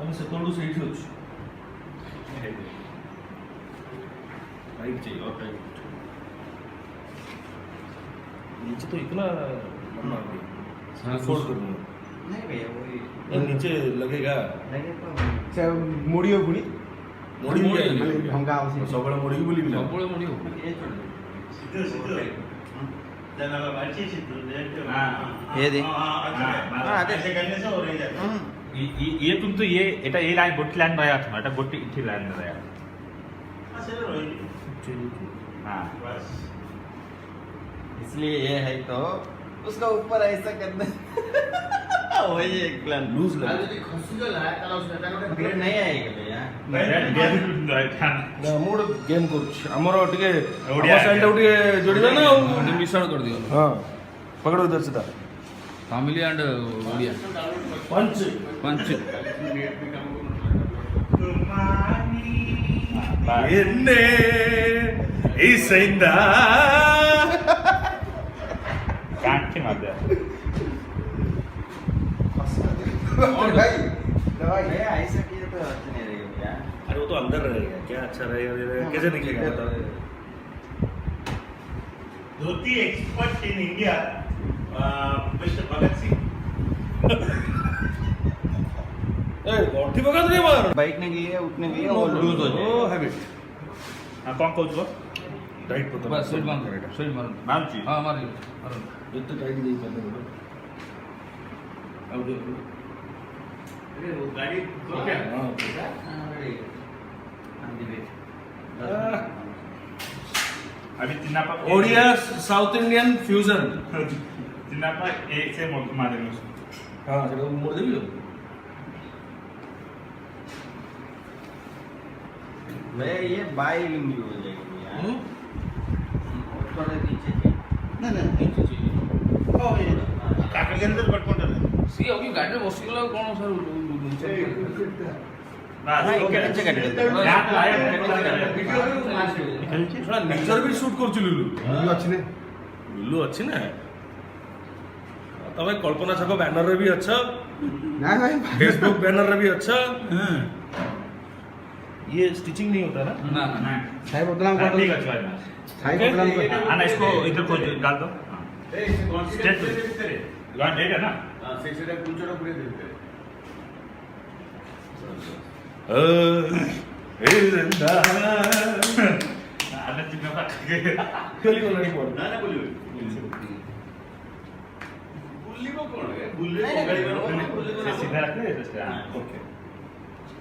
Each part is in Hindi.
ଆମେ ସେତେବେଳୁ ସେଇଠି ଅଛୁ। राइट चाहिए और राइट नीचे तो इतना लंबा है फोल्ड कर दूंगा। नहीं भैया वही ये नीचे लगेगा अच्छा मुड़ियो बुड़ी मोड़ी हम गांव से सब बड़ा मोड़ी की बोली मिला सब बड़ा मोड़ी हो ये छोड़ दो सीधे सीधे जना का बाची सीधे लेट हां ये दे हां ऐसे करने से हो रही जाता ये तुम तो ये এটা এই লাইন গোটি লাইন রয়া তোমার এটা গোটি ইঠি লাইন রয়া ऐसे रोएगी हां बस इसलिए ये है तो उसका ऊपर ऐसा करना वही एक प्लान लूज लगा ଯଦି ଖସିଗଲା ତାହେଲେ ସେଟା ଗୋଟେ ब्लेड नहीं आएगा भैया ना मोड गेम କରୁଛି ଆମର ଟିକେ ଓଡିଆ ଆମ ସାଇଡ ଟିକେ जोड़िबा ना मिश्रण कर दियो हां पकड़ो इधर सीधा फैमिली एंड ओडिया पंच पंच എന്നെ ഇസൈന്ദാ काट मार दे और भाई दवाई भैया ऐसा किया तो अच्छा नहीं रहेगा भैया अरे वो तो अंदर रहेगा क्या अच्छा रहेगा कैसे दिखेगा बताओ धोती expert in India mister Bhagat Singh ए गॉडी बगा दे मार बैठने के लिए उठने के लिए वो लूज हो ओ जाएगा हैबिट हां कौन कहू छ टाइट पता बस स्वीट मार करे स्वीट मार मारची हां मार मार जितने टाइट नहीं करने बोलो अब देखो अरे वो गाड़ी ओके हां अभी तिनापा ओडिया साउथ इंडियन फ्यूजन तिनापा एक से मार देनो हां सेटा मोड़ देबी भैया ये बाई लंबी हो जाएगी भैया थोड़ा नीचे ना ना नीचे चाहिए ओ ये काका के अंदर पटपट सी अभी गाड़ी बस गला कोन सर हां एक नीचे काट दे यहां तो आया थोड़ा नेचर भी शूट कर लुलु लुलु अच्छी ने लुलु अच्छी ना तमे कल्पना छक बैनर रे भी अच्छा ना भाई फेसबुक बैनर रे भी अच्छा ये स्टिचिंग नहीं होता ना ना ना साई बदनाम कर ठीक दो है भाई साई बदनाम कर आना इसको इधर को डाल दो स्ट्रेट गांड देगा ना आना चिन्ह का चली को नहीं पड़ ना ना बोलियो बुल्ली को कौन है बुल्ली को गाड़ी में से सीधा रखते हैं ओके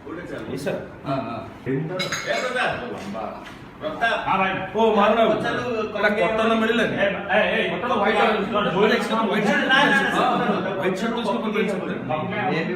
उड़े चल ऐसा हां हां ए दादा लंबा प्रताप हां भाई ओ मारना चलो कॉटन में मिले ए ए बटन तो व्हाइट है व्हाइट शर्ट ना ना व्हाइट शर्ट तो इसको पहन सकते हैं ये भी